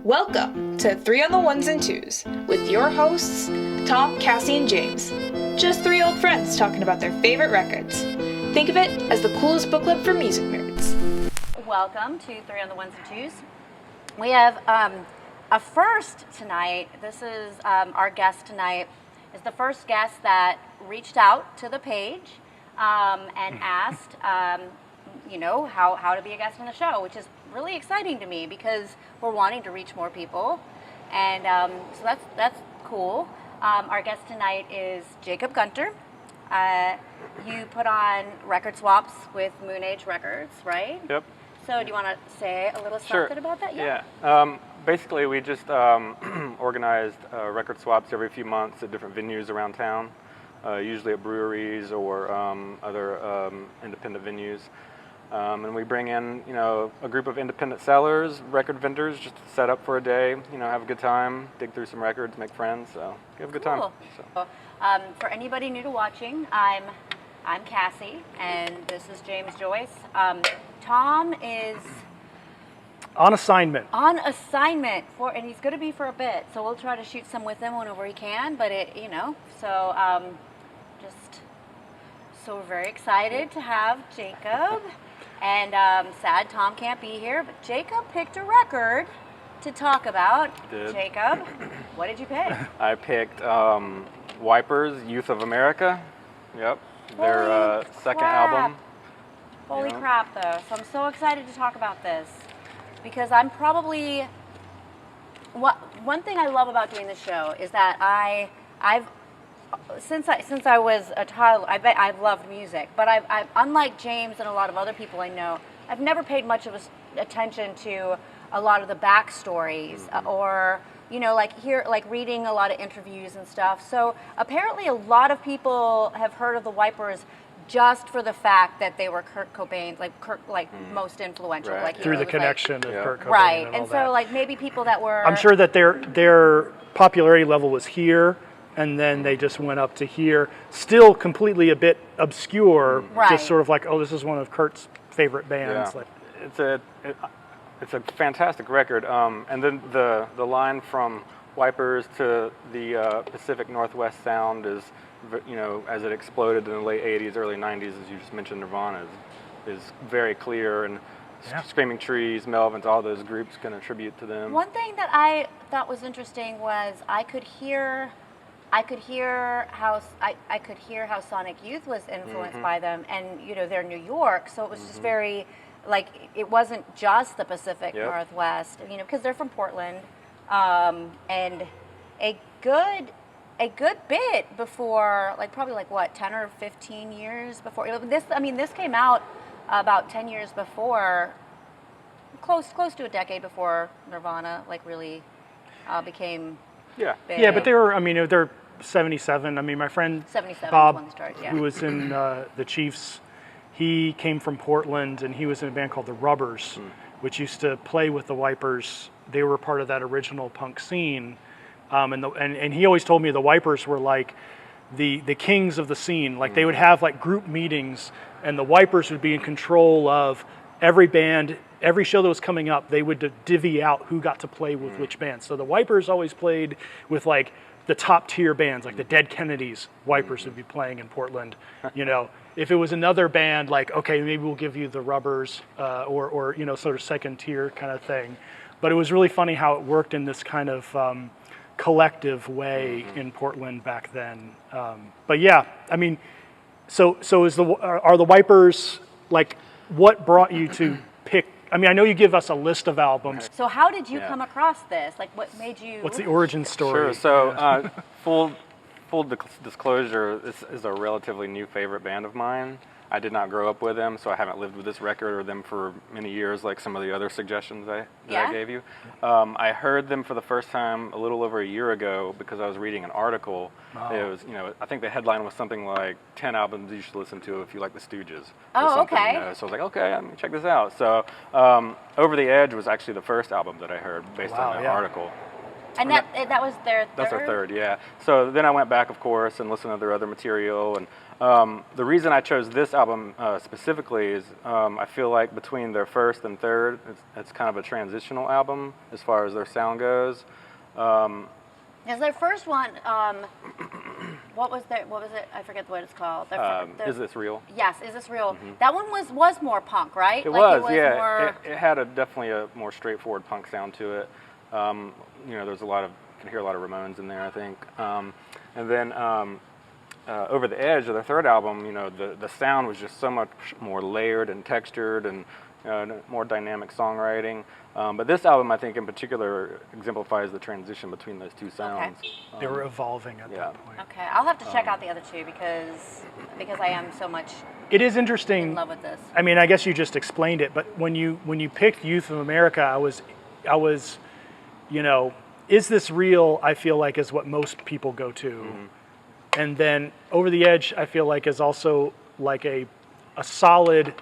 Welcome to 3 on the Ones and Twos with your hosts, Tom, Cassie, and James. Just 3 old friends talking about their favorite records. Think of it as the coolest book club for music nerds. Welcome to 3 on the Ones and Twos. We have a first tonight. This is our guest tonight is the first guest that reached out to the page and asked, how to be a guest on the show, which is really exciting to me because we're wanting to reach more people, and so that's cool. Our guest tonight is Jacob Gunter. You put on record swaps with Moon Age Records, right? Yep. So do you want to say a little Sure. something about that? Yeah. Basically, we just organized record swaps every few months at different venues around town, usually at breweries or other independent venues. And we bring in, a group of independent sellers, record vendors, just to set up for a day, have a good time, dig through some records, make friends, so have a good time. So. For anybody new to watching, I'm Cassie, and this is James Joyce. Tom is on assignment. And he's going to be for a bit, so we'll try to shoot some with him whenever we can, but so we're very excited to have Jacob. And sad Tom can't be here, but Jacob picked a record to talk about. Did. Jacob, what did you pick? I picked Wipers, Youth of America. Yep. Their second album. Holy crap, though. So I'm so excited to talk about this because I'm probably... One thing I love about doing this show is that I've since I was a child, I've loved music, but I've unlike James and a lot of other people I know, I've never paid much of attention to a lot of the backstories or reading a lot of interviews and stuff. So apparently a lot of people have heard of the Wipers just for the fact that they were Kurt Cobain, most influential, through the connection of Kurt Cobain, right? and all so that. maybe people that were. I'm sure that their popularity level was here, and then they just went up to here. Still completely a bit obscure, right. Just sort of like, oh, this is one of Kurt's favorite bands. Yeah. It's a fantastic record. And then the line from Wipers to the Pacific Northwest sound is, as it exploded in the late 80s, early 90s, as you just mentioned, Nirvana is very clear, and Screaming Trees, Melvins, all those groups can attribute to them. One thing that I thought was interesting was I could hear how Sonic Youth was influenced by them, and they're New York, so it was just very it wasn't just the Pacific Northwest, because they're from Portland, and a good bit before, probably 10 or 15 years before this came out about 10 years before, close to a decade before Nirvana really became. Big. Yeah, but they're 77. My friend 77 Bob, when they started, who was in the Chiefs, he came from Portland, and he was in a band called the Rubbers, which used to play with the Wipers. They were part of that original punk scene, and he always told me the Wipers were like the kings of the scene. They would have group meetings, and the Wipers would be in control of every band. Every show that was coming up, they would divvy out who got to play with which band. So the Wipers always played with the top tier bands, the Dead Kennedys. Wipers would be playing in Portland. If it was another band, okay, maybe we'll give you the Rubbers, or sort of second tier kind of thing. But it was really funny how it worked in this kind of collective way in Portland back then. But yeah, so are the Wipers what brought you to pick? I know you give us a list of albums. So how did you come across this? What made you... What's the origin story? Sure. So full disclosure, this is a relatively new favorite band of mine. I did not grow up with them, so I haven't lived with this record or them for many years, like some of the other suggestions that I gave you. I heard them for the first time a little over a year ago because I was reading an article. Oh. It was, I think the headline was something like 10 albums you should listen to if you like the Stooges. Oh, okay. So I was like, okay, I'm gonna check this out. So Over the Edge was actually the first album that I heard based on that article. And that was their third? That's our third, yeah. So then I went back, of course, and listened to their other material. And the reason I chose this album specifically is I feel like between their first and third, it's kind of a transitional album as far as their sound goes. Because their first one, what was it? I forget what it's called. Is This Real? Yes, Is This Real? That one was more punk, right? It was, yeah. More... It had definitely a more straightforward punk sound to it. There's you can hear a lot of Ramones in there, I think. And then Over the Edge of their third album, the sound was just so much more layered and textured and more dynamic songwriting. But this album, I think, in particular, exemplifies the transition between those two sounds. Okay. They were evolving at that point. Okay, I'll have to check out the other two because I am so much. It is interesting. In love with this. I mean, I guess you just explained it, but when you picked Youth of America, I was, Is This Real? I feel like is what most people go to, and then Over the Edge, I feel like is also like a solid.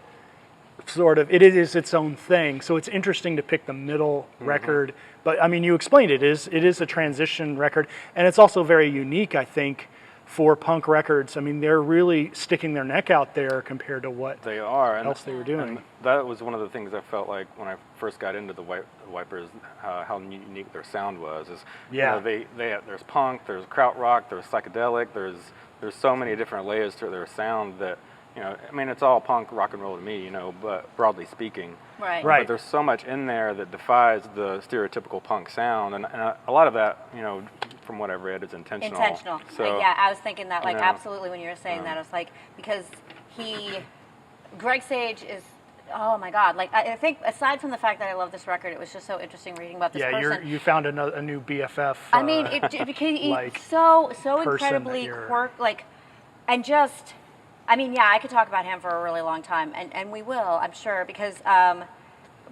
Sort of, it is its own thing. So it's interesting to pick the middle record. But I mean, you explained it is a transition record, and it's also very unique, I think, for punk records. I mean, they're really sticking their neck out there compared to what they are else they were doing. And that was one of the things I felt like when I first got into the Wipers, how unique their sound was. There's punk, there's krautrock, there's psychedelic, there's so many different layers to their sound that. I mean, it's all punk rock and roll to me, but broadly speaking. Right. But there's so much in there that defies the stereotypical punk sound, and a lot of that, from what I've read, is intentional. Intentional. So, I was thinking that, absolutely, when you were saying that, I was like, because Greg Sage is, oh my God, I think aside from the fact that I love this record, it was just so interesting reading about this person. Yeah, you found a new BFF. I mean, because he's so incredibly and just. I mean, yeah, I could talk about him for a really long time, and we will, I'm sure, because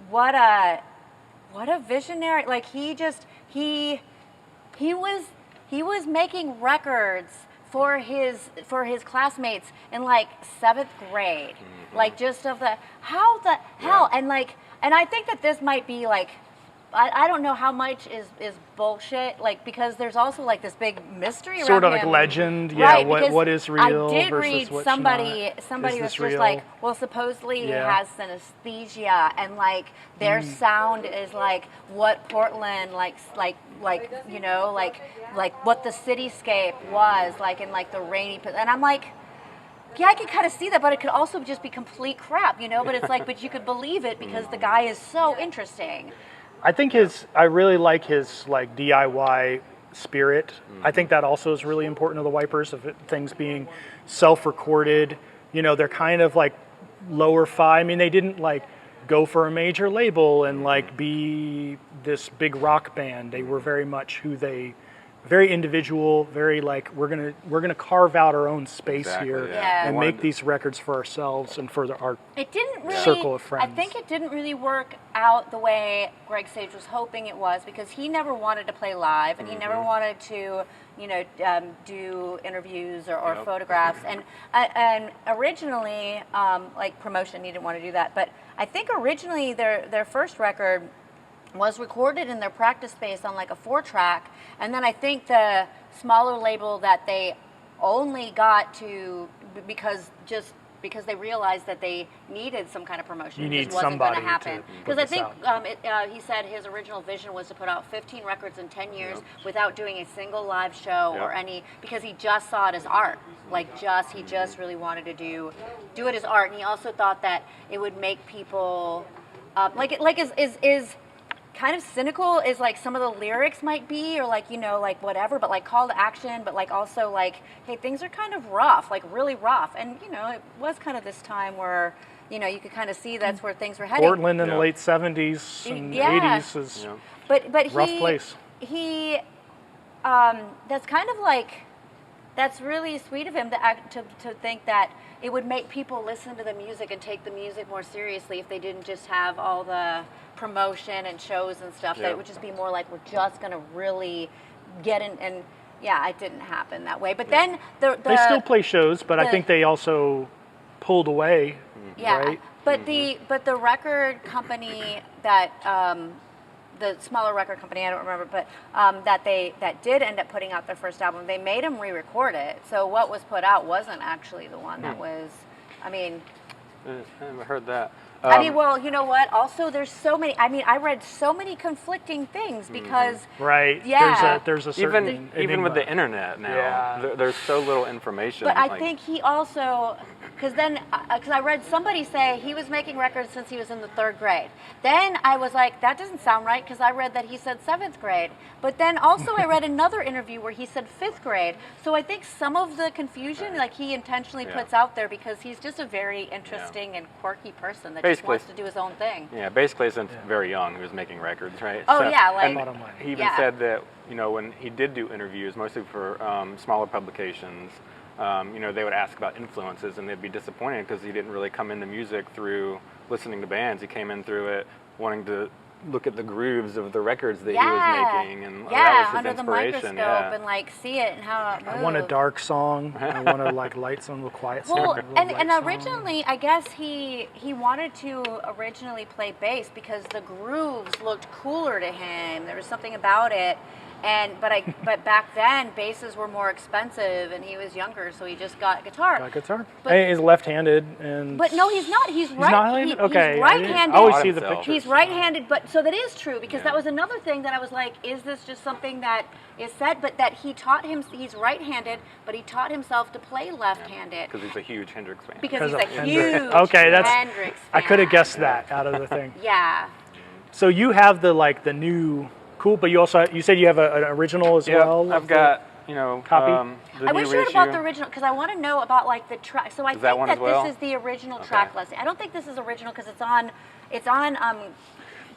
what a visionary! Like he was making records for his classmates in like 7th grade, like just of the how the hell, and I think that this might be like. I don't know how much is bullshit, because there's also like this big mystery around sort of him. Like legend, right, what is real I did versus read what's somebody was real? just like, well, supposedly he has synesthesia, and their sound is like what Portland like what the cityscape was like in like the rainy, and I'm like. Yeah, I could kind of see that, but it could also just be complete crap, But it's like, but you could believe it because the guy is so interesting. I think I really like his DIY spirit. I think that also is really important to the Wipers, of things being self-recorded. They're kind of like lower-fi. I mean, they didn't go for a major label and be this big rock band. They were very much very individual, very we're gonna carve out our own space here and make these records for ourselves and for our circle of friends. I think it didn't really work out the way Greg Sage was hoping it was, because he never wanted to play live and he never wanted to do interviews or photographs, and originally promotion, he didn't want to do that, but I think originally their first record was recorded in their practice space on a 4-track, and then I think the smaller label that they only got to because they realized that they needed some kind of promotion. You need just wasn't going to somebody happen. Because I think he said his original vision was to put out 15 records in 10 years without doing a single live show or any, because he just saw it as art. He just really wanted to do it as art, and he also thought that it would make people is kind of cynical as some of the lyrics might be, or whatever, but call to action, but also hey, things are kind of rough, really rough, and it was kind of this time where you could kind of see that's where things were heading. Portland in the late 70s and 80s is but rough place. He that's kind of that's really sweet of him to think that it would make people listen to the music and take the music more seriously if they didn't just have all the promotion and shows and stuff. That it would just be more we're just going to really get in, and it didn't happen that way. But then they still play shows, but I think they also pulled away. Yeah, right? but the record company that the smaller record company, I don't remember, but that did end up putting out their first album, they made him re-record it. So what was put out wasn't actually the one that was, I mean... I never heard that. I mean, well, you know what? Also, there's so many. I mean, I read so many conflicting things because, right? Yeah, there's a certain even with the internet now, there's so little information. But I think he also, because I read somebody say he was making records since he was in the 3rd grade. Then I was like, that doesn't sound right because I read that he said 7th grade. But then also I read another interview where he said 5th grade. So I think some of the confusion, like he intentionally puts out there because he's just a very interesting and quirky person that just wants to do his own thing. Yeah, basically since very young he was making records, right? Oh so, yeah, like and he even said that when he did do interviews, mostly for smaller publications, they would ask about influences and they'd be disappointed because he didn't really come into music through listening to bands. He came in through it wanting to look at the grooves of the records that he was making, and that was his under inspiration. The microscope and like see it and how it moves. I want a dark song. I want to like light song, a quiet song. Well, and originally, I guess he wanted to originally play bass because the grooves looked cooler to him. There was something about it. But back then basses were more expensive and he was younger, so he just got guitar. But he's left-handed and. But no, he's not. He's right. Not okay. He's right-handed. I always see the pictures. He's right-handed, but so that is true because that was another thing that I was like, is this just something that is said? But that he taught him. He's right-handed, but he taught himself to play left-handed. Because he's a huge Hendrix fan. Because he's a huge Hendrix fan. I could have guessed that out of the thing. Yeah. So you have the new. Cool, but you said you have an original as well. I've got copy. The I wish you had bought the original because I want to know about like the track. So I think that this is the original track listing. I don't think this is original because it's on.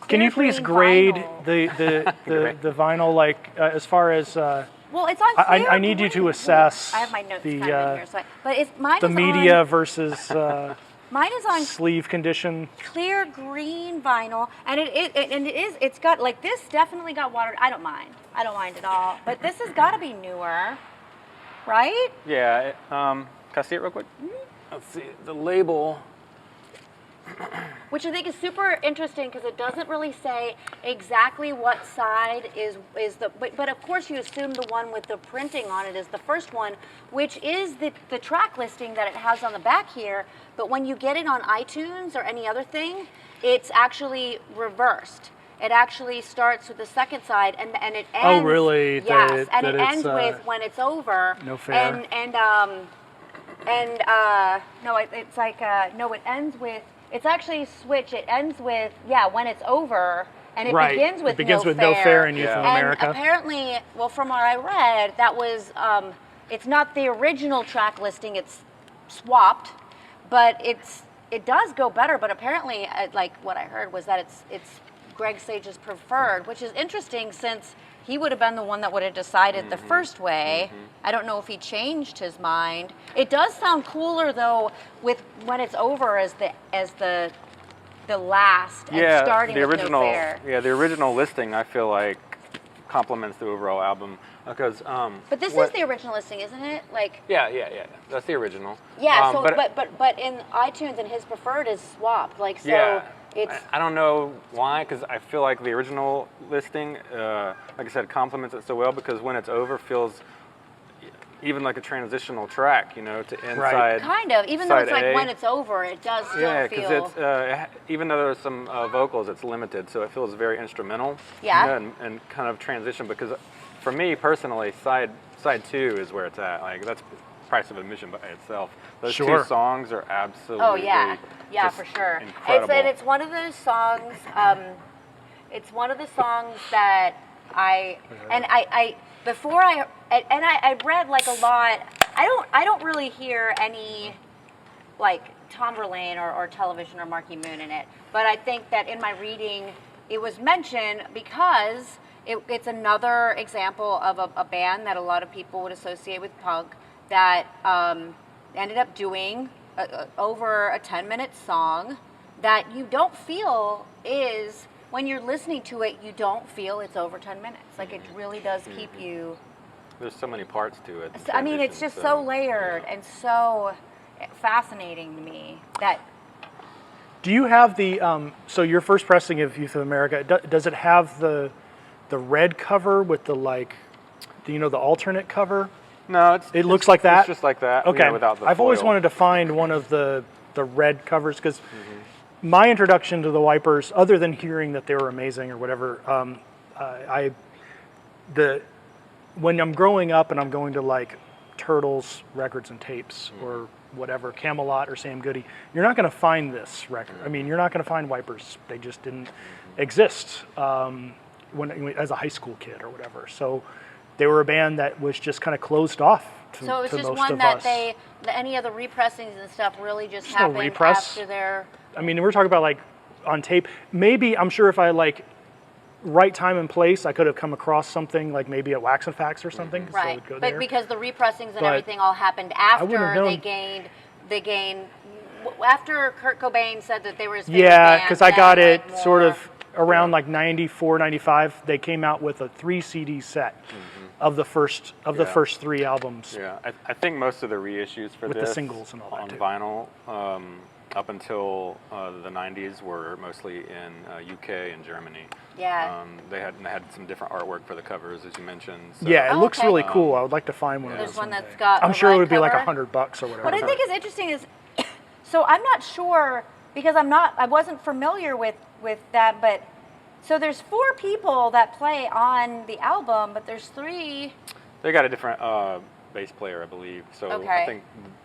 Can you please grade the vinyl like as far as? Well, it's on. I need you to assess. I have my notes kind of in here, but the media versus. Mine is on sleeve condition, clear green vinyl, and it's got like this definitely got watered. I don't mind at all. But this has got to be newer, right? Yeah. Can I see it real quick? Let's see the label. Which I think is super interesting because it doesn't really say exactly what side is the. But of course you assume the one with the printing on it is the first one, which is the track listing that it has on the back here. But when you get it on iTunes or any other thing, it's actually reversed. It actually starts with the second side and it ends. Oh really? Yes, and it ends with when it's over. No fair. No, it's like no, it ends with. It's actually switch. It ends with when it's over, and it begins with no fair in Youth of America. And apparently, well, from what I read, that was it's not the original track listing. It's swapped, but it does go better. But apparently, like what I heard was that it's Greg Sage's preferred, which is interesting since he would have been the one that would have decided the first way. I don't know if he changed his mind. It does sound cooler though with when it's over as the last and starting the with original. No fair. Yeah, the original listing I feel like complements the overall album because. But this is the original listing, isn't it? Like. Yeah. That's the original. Yeah. But in iTunes and his preferred is swapped. Like so. Yeah. It's, I don't know why, because I feel like the original listing, like I said, complements it so well because when it's over feels even like a transitional track, to inside. Kind of, even though it's like A. when it's over, it does still feel. Yeah, because it's even though there's some vocals, it's limited, so it feels very instrumental. Yeah. And kind of transition because for me personally, side 2 is where it's at. Like that's price of admission by itself. Those two songs are absolutely. Oh yeah, for sure. Incredible. It's one of those songs. It's one of the songs that I read like a lot. I don't really hear any like Tom Verlaine or Television or Marky Moon in it, but I think that in my reading it was mentioned because it's another example of a band that a lot of people would associate with punk that ended up doing over a 10-minute song that you don't feel is, when you're listening to it, you don't feel it's over 10 minutes. Like it really does keep you. There's so many parts to it. I mean, it's just so layered and so fascinating to me that. Do you have the so your first pressing of Youth of America? Does it have the red cover with the like, the alternate cover? No, it looks like that. It's just like that. Okay. Without the I've always foil. wanted to find one of the red covers because my introduction to the Wipers, other than hearing that they were amazing or whatever, when I'm growing up and I'm going to like Turtles records and tapes or whatever, Camelot or Sam Goody, you're not going to find this record. I mean, you're not going to find Wipers. They just didn't exist when as a high school kid or whatever. So they were a band that was just kind of closed off to, So it's to just most one of that us. any of the repressings and stuff really just There's no happened repress. after their. I mean, we're talking about like on tape. Maybe, I'm sure if I like right time and place, I could have come across something like maybe at Wax and Facts or something. So Right, I would go but there. because the repressings and But everything all happened wouldn't have after known. they gained after Kurt Cobain said that they were his favorite Yeah, band, because I then, got it like, sort more- of around like 94, 95. They came out with a 3 CD set of the first first 3 albums. Yeah, I think most of the reissues for With the this singles and all that on too. vinyl up until the 90s were mostly in UK and Germany. Yeah. They had some different artwork for the covers, as you mentioned. So. Yeah, it Oh, looks okay. really cool. I would like to find one of There's those. one someday. that's got I'm a sure it red would be like cover. $100 or whatever. What I think is interesting is, so I'm not sure because I wasn't familiar with that, but so there's 4 people that play on the album, but there's 3. They got a different bass player, I believe. So Okay. I think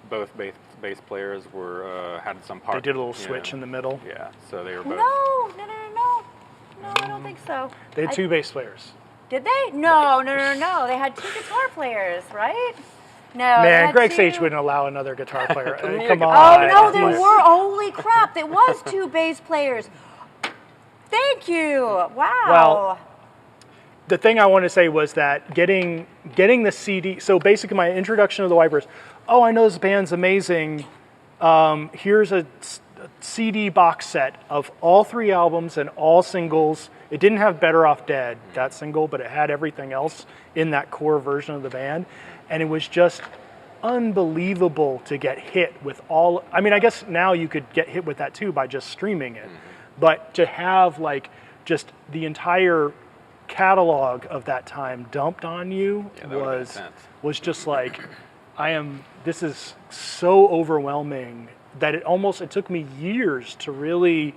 both bass players were had some part. They did a little switch in the middle. Yeah, so they were both. No, I don't think so. They had 2 bass players. Did they? No. They had 2 guitar players, right? No. they Man, had Greg 2. Sage wouldn't allow another guitar player. me a Come guitar on. Oh no, Right. there Yes. were. Holy crap! There was 2 bass players. Thank you. Wow. Well, the thing I want to say was that getting the CD. So basically, my introduction to the Wipers. Oh, I know this band's amazing. Here's a CD box set of all 3 albums and all singles. It didn't have Better Off Dead, that single, but it had everything else in that core version of the band. And it was just unbelievable to get hit with all. I mean, I guess now you could get hit with that too by just streaming it. But to have like just the entire catalog of that time dumped on you Yeah, that would've been intense. was just like, this is so overwhelming that it took me years to really,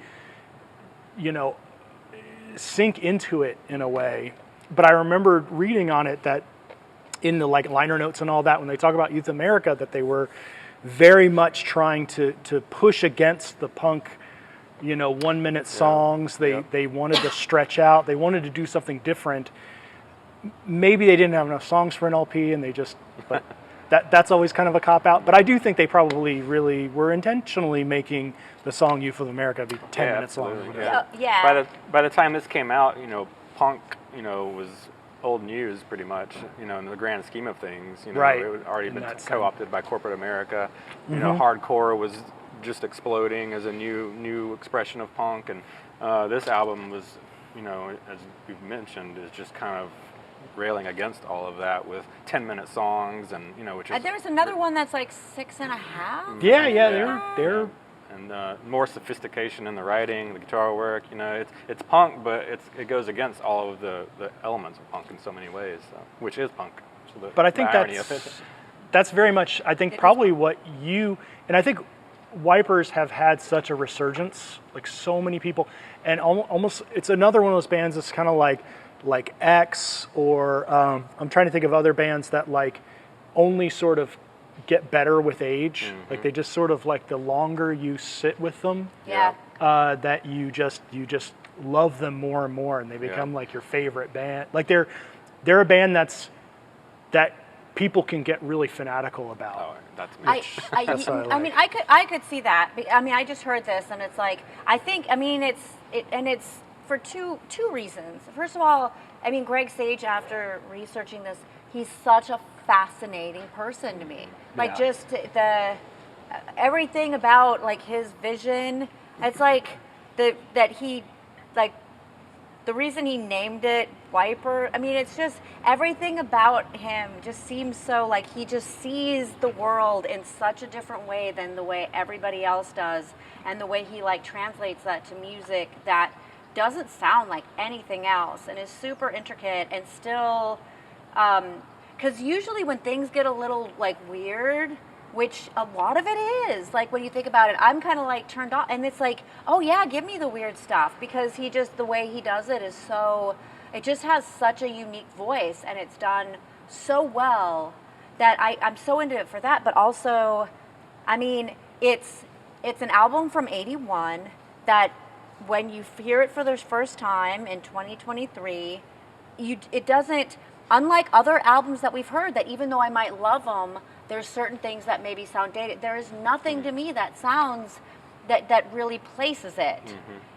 sink into it in a way. But I remember reading on it that in the like liner notes and all that, when they talk about Youth America, that they were very much trying to push against the punk, 1-minute songs. They wanted to stretch out. They wanted to do something different. Maybe they didn't have enough songs for an LP, and but that's always kind of a cop out. But I do think they probably really were intentionally making the song "Youth of America" be 10 minutes long. Or absolutely, whatever. yeah. By the time this came out, punk, was old news pretty much. In the grand scheme of things, Right. it had already In been that sense. co-opted by corporate America. Hardcore was just exploding as a new expression of punk, and this album was, as we've mentioned, is just kind of railing against all of that with 10-minute songs, and which is There's another one that's like 6.5. Yeah, they're and more sophistication in the writing, the guitar work. It's punk, but it goes against all of the elements of punk in so many ways, which is punk. So But I think the irony of it. that's very much, I think, probably what and I think Wipers have had such a resurgence, like so many people, and almost it's another one of those bands that's kind of like X, or I'm trying to think of other bands that like only sort of get better with age. Like they just sort of like the longer you sit with them, Yeah. that you just love them more and more, and they become like your favorite band. Like they're a band that people can get really fanatical about. Oh, that's me. That's what I like. mean, I could see that. I mean, I just heard this, and it's like, it's for two reasons. First of all, I mean, Greg Sage, after researching this, he's such a fascinating person to me. Like, Yeah. just everything about like his vision. It's like that he like the reason he named it Wiper, I mean, it's just everything about him just seems so like he just sees the world in such a different way than the way everybody else does, and the way he like translates that to music that doesn't sound like anything else and is super intricate and still, because usually when things get a little like weird, which a lot of it is, like when you think about it, I'm kind of like turned off, and it's like, oh yeah, give me the weird stuff, because he just, the way he does it is so, it just has such a unique voice, and it's done so well that I'm so into it for that. But also, I mean, it's an album from '81 that when you hear it for the first time in 2023, it doesn't, unlike other albums that we've heard, that even though I might love them, there's certain things that maybe sound dated. There is nothing to me that sounds, that really places it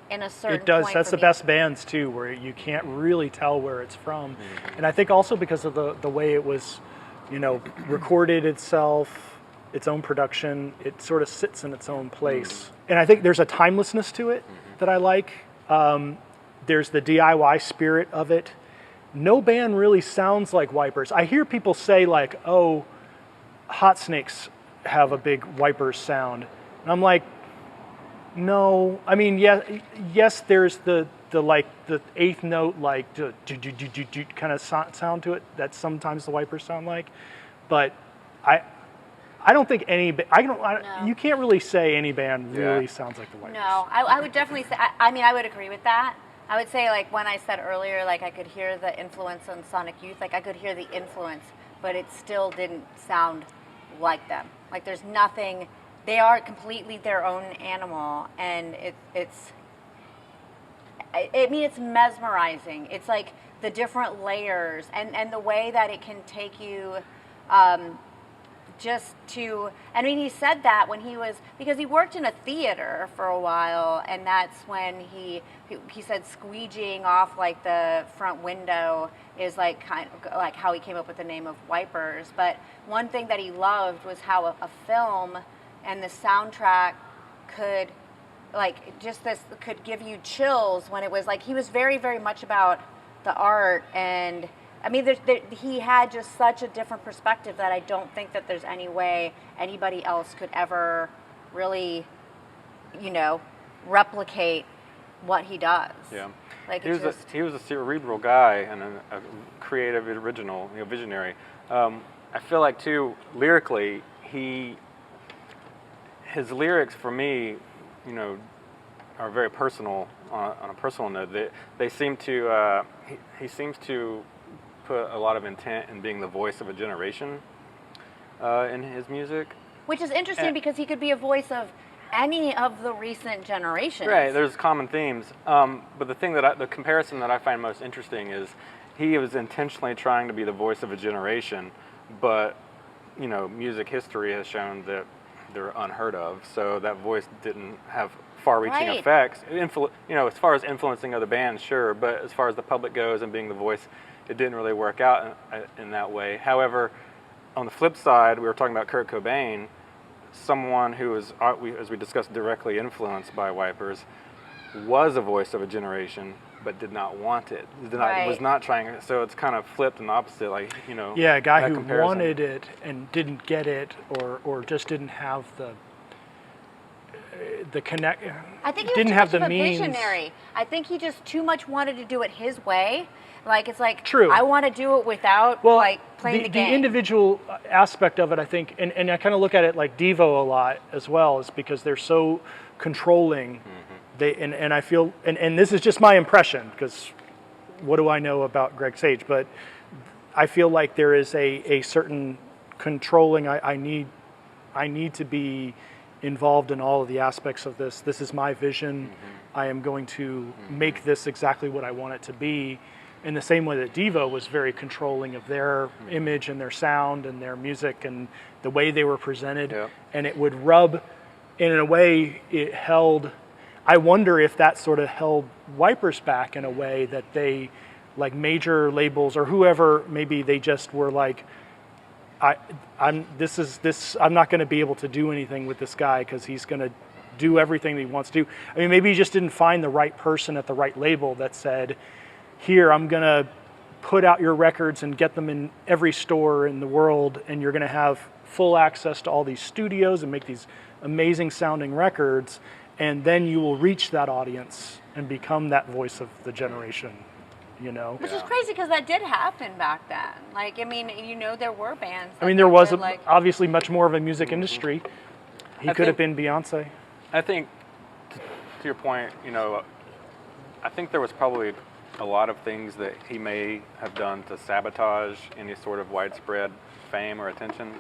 in a certain It does. point That's for the me. best bands too, where you can't really tell where it's from. And I think also because of the way it was, recorded itself, its own production, it sort of sits in its own place. And I think there's a timelessness to it that I like. There's the DIY spirit of it. No band really sounds like Wipers. I hear people say like, oh, Hot Snakes have a big Wipers sound. And I'm like, no. I mean, yes, there's the eighth note, like kind of sound to it that sometimes the Wipers sound like. But I don't think you can't really say any band really sounds like the Wipers. No, I would definitely say, I mean, I would agree with that. I would say, like, when I said earlier, like, I could hear the influence on Sonic Youth, like, I could hear the influence, but it still didn't sound like them. Like, there's nothing, they are completely their own animal, and it's mesmerizing. It's like the different layers, and the way that it can take you, just to, I mean, he said that when he was, because he worked in a theater for a while, and that's when he said squeegeeing off like the front window is like kind of like how he came up with the name of Wipers. But one thing that he loved was how a film and the soundtrack could, like, just this could give you chills when it was like, he was very, very much about the art, and I mean, he had just such a different perspective that I don't think that there's any way anybody else could ever really, replicate what he does. Yeah. Like he was a cerebral guy and a creative, original, visionary. I feel like too, lyrically, his lyrics for me, are very personal on a personal note. They seem to he seems to put a lot of intent in being the voice of a generation in his music. Which is interesting because he could be a voice of any of the recent generations. Right, there's common themes. But the comparison that I find most interesting is he was intentionally trying to be the voice of a generation, but music history has shown that they're unheard of. So that voice didn't have far-reaching effects. As far as influencing other bands, sure, but as far as the public goes and being the voice, it didn't really work out in that way. However, on the flip side, we were talking about Kurt Cobain, someone who was, as we discussed, directly influenced by Wipers, was a voice of a generation, but did not want it. Was not trying. So it's kind of flipped and opposite, like Yeah, a guy who comparison. wanted it and didn't get it, or just didn't have the connect. I think he was didn't too have much the of a means. visionary. I think he just too much wanted to do it his way. Like, it's like, True. I want to do it without playing the game. The individual aspect of it, I think, and I kind of look at it like Devo a lot as well, is because they're so controlling. And I feel, and this is just my impression, because what do I know about Greg Sage? But I feel like there is a certain controlling. I need to be involved in all of the aspects of this. This is my vision. I am going to make this exactly what I want it to be. In the same way that Devo was very controlling of their image and their sound and their music and the way they were presented. Yep. And it would rub, in a way, it held, I wonder if that sort of held Wipers back in a way that they, like major labels or whoever, maybe they just were like, I'm not going to be able to do anything with this guy because he's going to do everything that he wants to do. I mean, maybe he just didn't find the right person at the right label that said, here, I'm going to put out your records and get them in every store in the world, and you're going to have full access to all these studios and make these amazing sounding records, and then you will reach that audience and become that voice of the generation, you know? Which is crazy because that did happen back then. Like, I mean, you know, there were bands. I mean, there was obviously much more of a music industry. He could have been Beyonce. I think, to your point, you know, I think there was probably a lot of things that he may have done to sabotage any sort of widespread fame or attention.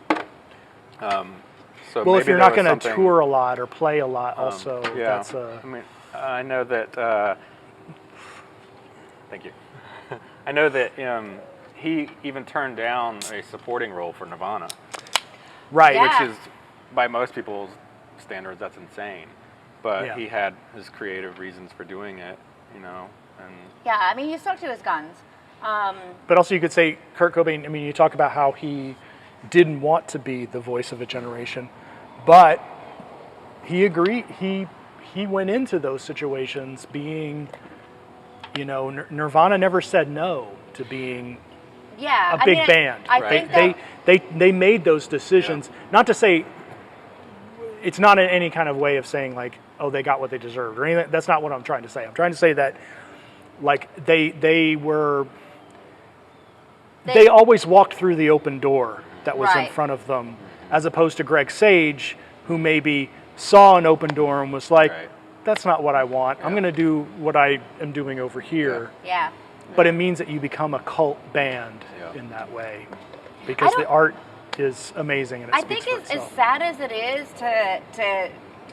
So well, maybe if you're not going to tour a lot or play a lot, also, that's I mean, I know that. Thank you. I know that he even turned down a supporting role for Nirvana. Right. Yeah. Which is, by most people's standards, that's insane. But he had his creative reasons for doing it, you know. And yeah, I mean, he stuck to his guns. But also, you could say Kurt Cobain. I mean, you talk about how he didn't want to be the voice of a generation, but he agreed. He went into those situations being, you know, Nirvana never said no to being a big band. I think they made those decisions. Not to say it's not in any kind of way of saying like, oh, they got what they deserved or anything. That's not what I'm trying to say. I'm trying to say that like they always walked through the open door that was in front of them, as opposed to Greg Sage, who maybe saw an open door and was like, that's not what I want. I'm going to do what I am doing over here. Yeah. But it means that you become a cult band in that way, because the art is amazing and it speaks for itself. As sad as it is to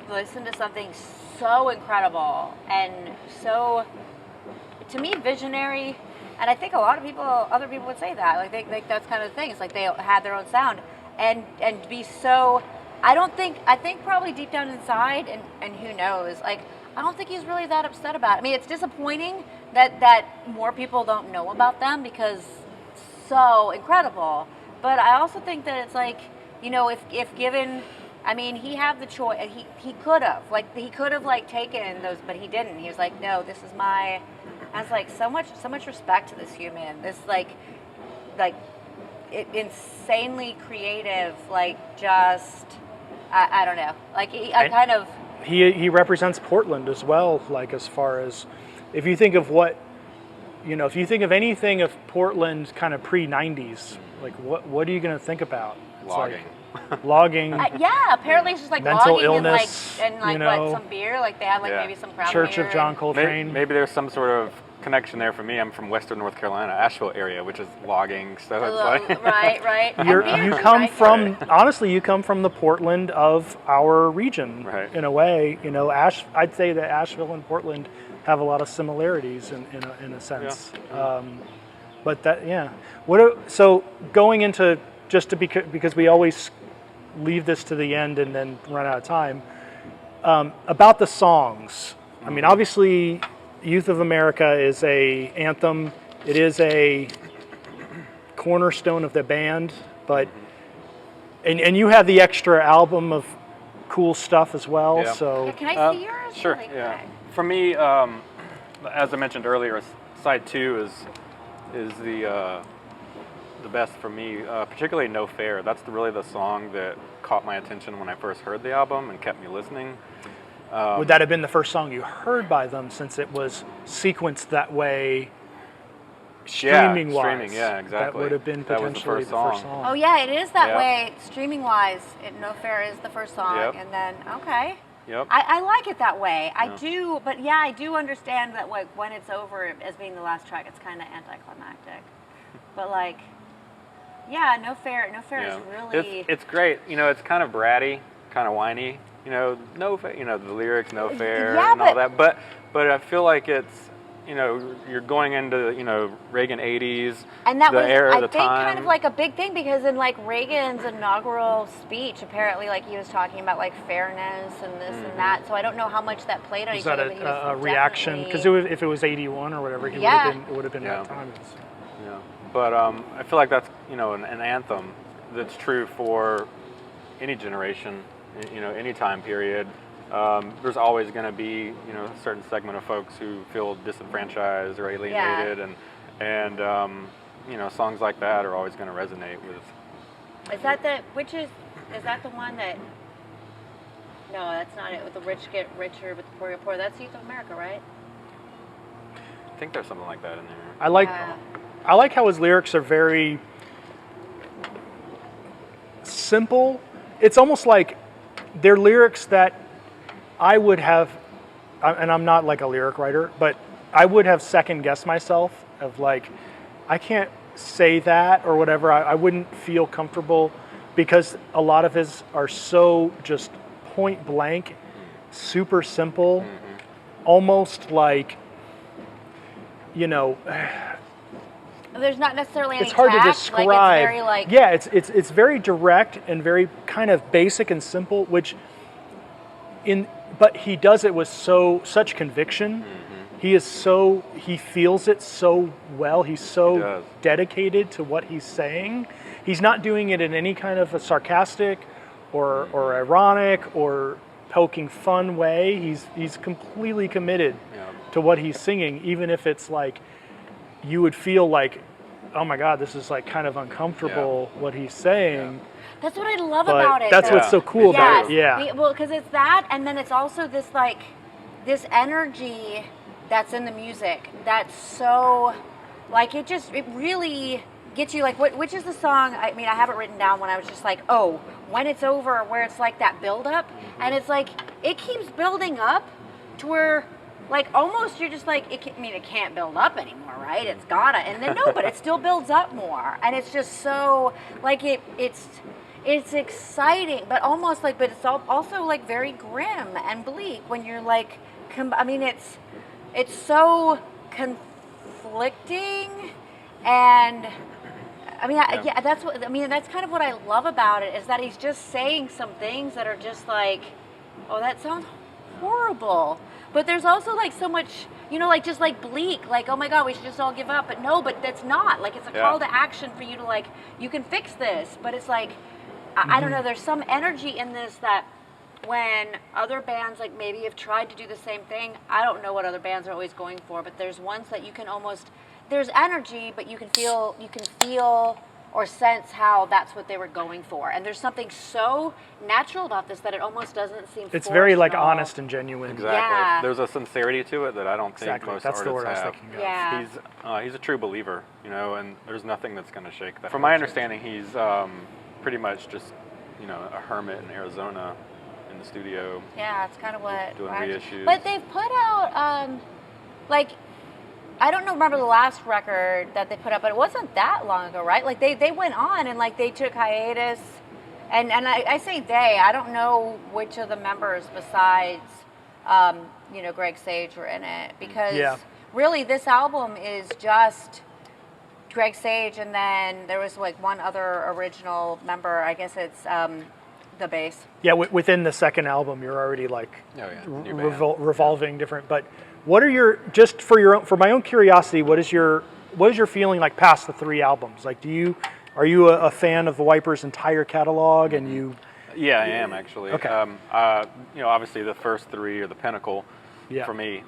listen to something so incredible and so, to me, visionary, and I think a lot of other people would say that. Like that's kind of the thing. It's like they had their own sound, and be so. I think probably deep down inside, and who knows, like I don't think he's really that upset about it. I mean, it's disappointing that more people don't know about them because it's so incredible. But I also think that it's like, you know, if given, I mean, he had the choice. He could have taken those, but he didn't. He was like, no, this is my. I was like, so much respect to this human. This insanely creative, like just I don't know. Like he represents Portland as well. Like as far as if you think of what, you know, if you think of anything of Portland kind of pre-90s, like what are you going to think about? It's logging. Like, logging. Apparently it's just like mental logging illness, and you know, what, some beer. Like they had maybe some craft Church beer of John Coltrane. Maybe there's some sort of connection there for me. I'm from Western North Carolina, Asheville area, which is logging. So it's like right. Honestly, you come from the Portland of our region, in a way. You know, I'd say that Asheville and Portland have a lot of similarities in a sense. Yeah. But that, so going into because we always leave this to the end and then run out of time. About the songs, I mean, obviously, Youth of America is a anthem. It is a cornerstone of the band, but and you have the extra album of cool stuff as well. Yeah. So can I see yours? Sure. Yeah. For me, as I mentioned earlier, side 2 is the best for me. Particularly No Fair. That's really the song that caught my attention when I first heard the album and kept me listening. Would that have been the first song you heard by them, since it was sequenced that way, streaming-wise? Streaming, yeah, exactly. That would have been potentially the first song. Oh yeah, it is that way. Streaming-wise, No Fair is the first song, and then Yep. I like it that way. I do, but I do understand that when it's over as being the last track, it's kind of anticlimactic. But No Fair is really. It's great. You know, it's kind of bratty, kind of whiny. You know, the lyrics, no fair, and all that. But I feel like it's, you know, you're going into, you know, Reagan 80s, and that the was, era I of the think, time. kind of like a big thing, because in like Reagan's inaugural speech, apparently, like he was talking about like fairness and this and that. So I don't know how much that played on each other. Was that a reaction? Because if it was 81 or whatever, it would have been that time. Yeah, but I feel like that's, you know, an anthem that's true for any generation. You know, any time period, There's always going to be, a certain segment of folks who feel disenfranchised or alienated, and songs like that are always going to resonate with. Is that the one that? No, that's not it. With the rich get richer, with the poor get poor. That's Youth of America, right? I think there's something like that in there. I like how his lyrics are very simple. It's almost like they're lyrics that I would have, and I'm not like a lyric writer, but I would have second guessed myself of like, I can't say that or whatever. I wouldn't feel comfortable because a lot of his are so just point blank, super simple, almost like, there's not necessarily any it's hard tact, to describe. Like it's very like yeah, it's very direct and very kind of basic and simple, but he does it with such conviction. He feels it so well. He's so dedicated to what he's saying. He's not doing it in any kind of a sarcastic or ironic or poking fun way. He's completely committed to what he's singing, even if it's like you would feel like, oh my God, this is like kind of uncomfortable what he's saying. That's what I love about it. That's what's so cool about it. Yeah. Well, because it's that, and then it's also this like this energy that's in the music that's so like it really gets you like which is the song? I mean, I have it written down when I was just like, oh, when it's over, where it's like that build up, and it's like it keeps building up to where like almost you're just like it can't build up anymore, right? It's gotta, and then no, but it still builds up more, and it's just so like it's exciting, but almost like, but it's also like very grim and bleak when you're like, it's so conflicting, and that's kind of what I love about it, is that he's just saying some things that are just like, oh, that sounds horrible, but there's also like so much, like just like bleak, like, oh my God, we should just all give up, but no, but that's not, like it's a call to action for you to like, you can fix this, but it's like, I don't know, there's some energy in this that when other bands like maybe have tried to do the same thing, I don't know what other bands are always going for, but there's ones that you can almost, there's energy, but you can feel or sense how that's what they were going for. And there's something so natural about this that it almost doesn't seem It's very like honest and genuine. Exactly. Yeah. There's a sincerity to it that I don't think most That's artists the word have. I was thinking of. Yeah. He's a true believer, and there's nothing that's going to shake that. From my understanding, he's pretty much just, a hermit in Arizona in the studio. Yeah, it's kind of what. Doing reissues. But they've put out, I don't remember the last record that they put up, but it wasn't that long ago, right? Like they went on and like they took hiatus, and I say they, I don't know which of the members besides, Greg Sage were in it, because really this album is just Greg Sage, and then there was like one other original member. I guess it's the bass. Yeah, within the second album, you're already like revolving different. But what are your, just for my own curiosity, what is your feeling like past the three albums? Like, are you a fan of the Wipers' entire catalog? And you? Yeah, I am actually. Okay. Obviously the first three are the pinnacle for me.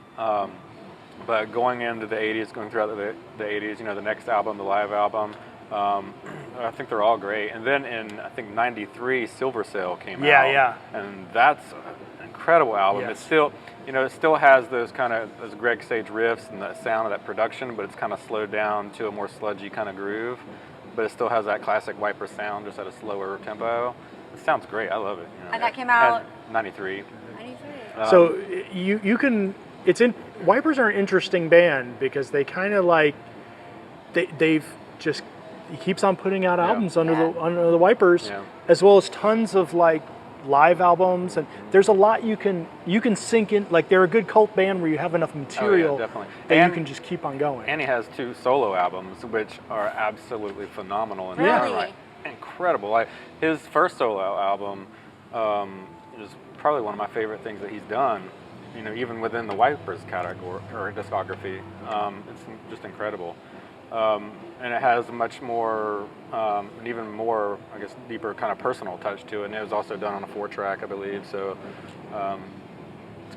But going into the 80s, going throughout the 80s, the next album, the live album, I think they're all great. And then in, I think, 93, Silver Sail came out. Yeah. And that's an incredible album. Yes. It's still, it still has those Greg Sage riffs and that sound of that production, but it's kind of slowed down to a more sludgy kind of groove. But it still has that classic Wiper sound, just at a slower tempo. It sounds great. I love it. And that came out? 93. 93. So you can... Wipers are an interesting band because they kind of like they've just, he keeps on putting out albums under the Wipers, as well as tons of like live albums, and there's a lot you can sink in. Like they're a good cult band where you have enough material that you can just keep on going. And he has 2 solo albums which are absolutely phenomenal in their own right. Incredible. Like his first solo album is probably one of my favorite things that he's done. Even within the Wipers category or discography, it's just incredible, and it has a much more, an even more, I guess, deeper kind of personal touch to it. And it was also done on a 4-track, I believe. So,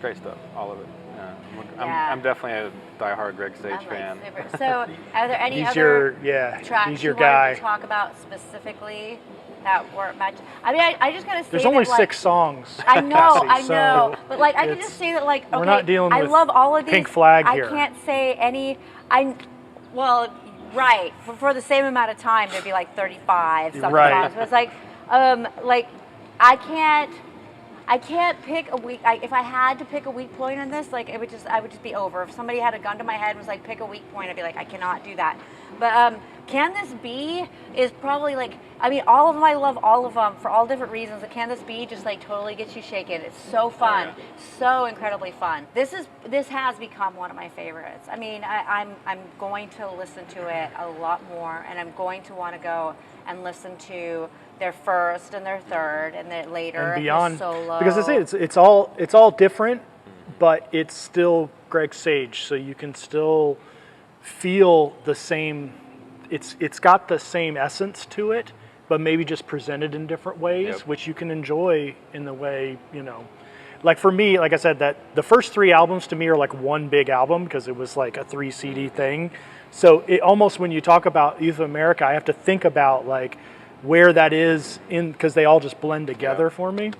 great stuff, all of it. Yeah. Yeah. I'm definitely a diehard Greg Sage I'm fan. like super. So, are there any He's other tracks he's your you wanted guy. to talk about specifically that weren't much? I mean, I just gotta say There's only that, like, 6 songs. I know, Cassie, I know, so but like I can just say that, like, okay, we're not dealing I with love all of these. Pink Flag here. I can't say any. Well, right, for the same amount of time, there'd be like 35 something Right. songs. But it's like I can't pick a weak. If I had to pick a weak point on this, like I would just be over. If somebody had a gun to my head and was like, pick a weak point, I'd be like, I cannot do that. But Can This Be is probably like, I mean, all of them, I love all of them for all different reasons. The Can This Be just like totally gets you shaken. It's so fun, so incredibly fun. This has become one of my favorites. I mean, I'm going to listen to it a lot more, and I'm going to want to go and listen to their first and their third and then later and beyond, his solo. because I say it's all different, but it's still Greg Sage, so you can still feel the same. It's got the same essence to it, but maybe just presented in different ways, which you can enjoy in the way, you know. Like for me, like I said, that the first 3 albums to me are like one big album because it was like a 3 CD thing. So it almost, when you talk about Youth of America, I have to think about like where that is in, because they all just blend together for me.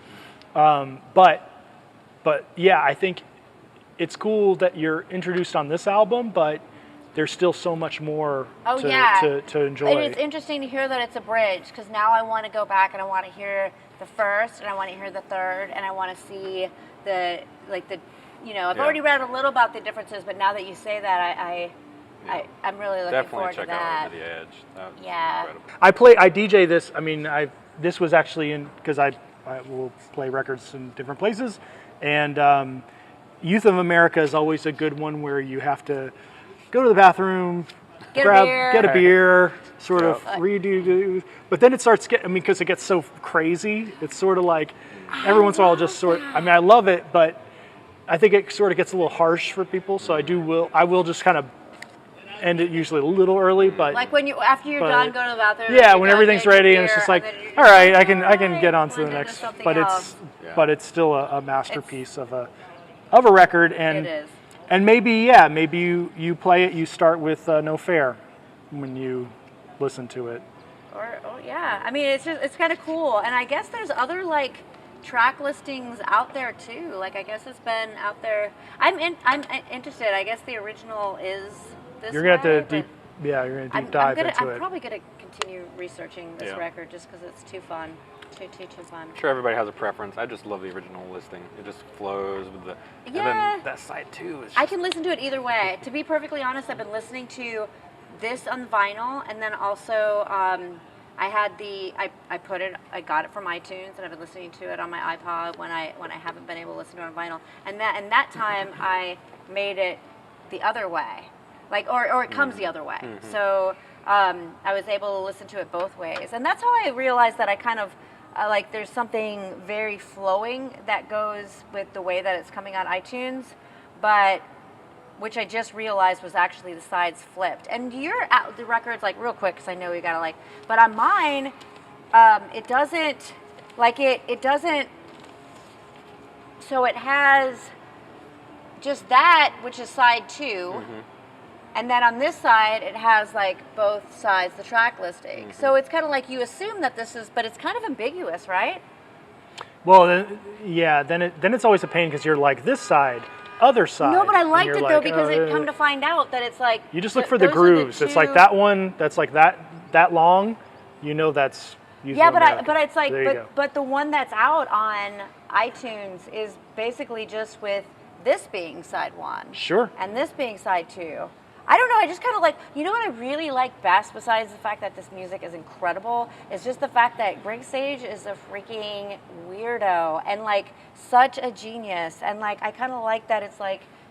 But yeah, I think it's cool that you're introduced on this album, but there's still so much more to enjoy. And it's interesting to hear that it's a bridge, because now I want to go back and I want to hear the first and I want to hear the third and I want to see I've already read a little about the differences, but now that you say that, I'm really looking forward to that. Definitely check out Over the Edge. That was incredible. incredible. I DJ this. I mean, this was actually in, because I will play records in different places, and Youth of America is always a good one where you have to go to the bathroom, get a beer, sort of redo. But then it starts getting, because it gets so crazy, it's sort of like every once in a while just sort. I mean, I love it, but I think it sort of gets a little harsh for people. So I will just kind of end it usually a little early, but like after you're done, go to the bathroom. Yeah, when everything's ready, and it's just like, all right, I can get on to the next. But it's still a masterpiece of a record, and it is. And maybe you play it. You start with No Fair when you listen to it. I mean, it's kind of cool, and I guess there's other like track listings out there too. Like I guess it's been out there. I'm interested. I guess the original is this. You're gonna have to you're gonna deep dive into it. I'm probably gonna continue researching this record just because it's too fun. Too fun. I'm sure everybody has a preference. I just love the original listing. It just flows with the. And then that side too is. I can listen to it either way. To be perfectly honest, I've been listening to this on vinyl, and then also I got it from iTunes, and I've been listening to it on my iPod when I haven't been able to listen to it on vinyl. And that time I made it the other way, or it comes the other way. Mm-hmm. So I was able to listen to it both ways, and that's how I realized that I kind of. There's something very flowing that goes with the way that it's coming on iTunes, but which I just realized was actually the sides flipped. And the records, like real quick, because I know you gotta but on mine, it doesn't, it doesn't, so it has just that, which is side 2, mm-hmm. And then on this side, it has like both sides, the track listing. Mm-hmm. So it's kind of like you assume that this is, but it's kind of ambiguous, right? Well, then it's always a pain because you're like this side, other side. No, but I liked it though because it come to find out that it's like you just look for the grooves. It's like that one that's like that long. You know that's. But it's like but the one that's out on iTunes is basically just with this being side 1. Sure. And this being side 2. I don't know, I just kind of what I really like best, besides the fact that this music is incredible, is just the fact that Greg Sage is a freaking weirdo and such a genius. And I kind of like that it's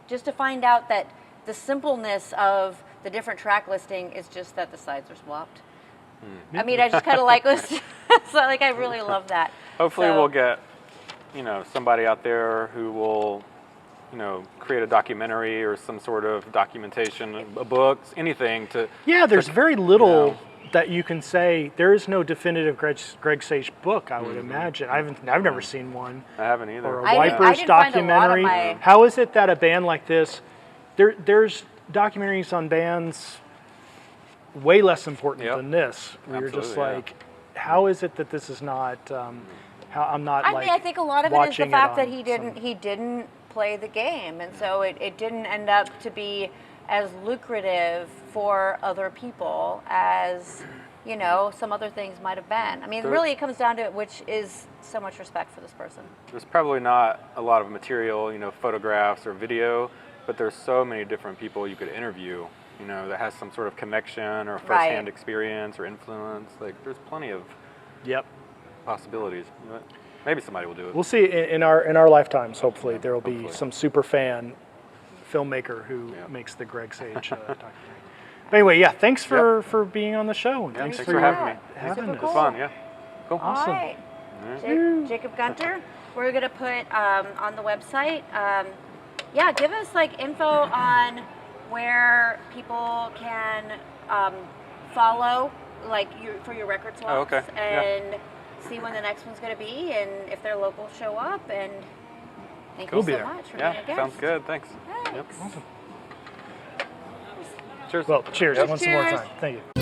just to find out that the simpleness of the different track listing is just that the sides are swapped. I mean, I just kind of so I really love that. Hopefully we'll get, somebody out there who will create a documentary or some sort of documentation, a book, anything to. Yeah, there's very little that you can say there is no definitive Greg Sage book. I would imagine. I've never seen one. I haven't either. Or a I didn't Wipers find a lot of documentary. my- How is it that a band like this? There's documentaries on bands way less important Yep. than this. Where you're just Absolutely, like, how is it that this is not? How I'm not. I like, mean, I think a lot of it is the watching fact that on he didn't play the game, and so it didn't end up to be as lucrative for other people as some other things might have been. I mean, really, it comes down to it, which is so much respect for this person. There's probably not a lot of material, photographs or video, but there's so many different people you could interview, that has some sort of connection or firsthand experience or influence. Like, there's plenty of Yep. possibilities. Maybe somebody will do it. We'll see in our lifetimes. Hopefully, there will be Hopefully. some super fan filmmaker who makes the Greg Sage documentary. But anyway, yeah. Thanks for being on the show. And Thanks thanks for having me. having Super us. cool. Fun, yeah. Cool. Awesome. All right. Jacob Gunter, we're going to put on the website, give us info on where people can follow for your record swaps okay. and see when the next one's going to be and if their locals show up. And thank you We'll be so there. much for being a Yeah, guest. sounds good. Thanks. Thanks. Awesome. Cheers. Well, cheers. Cheers. Once more Cheers. time. Thank you.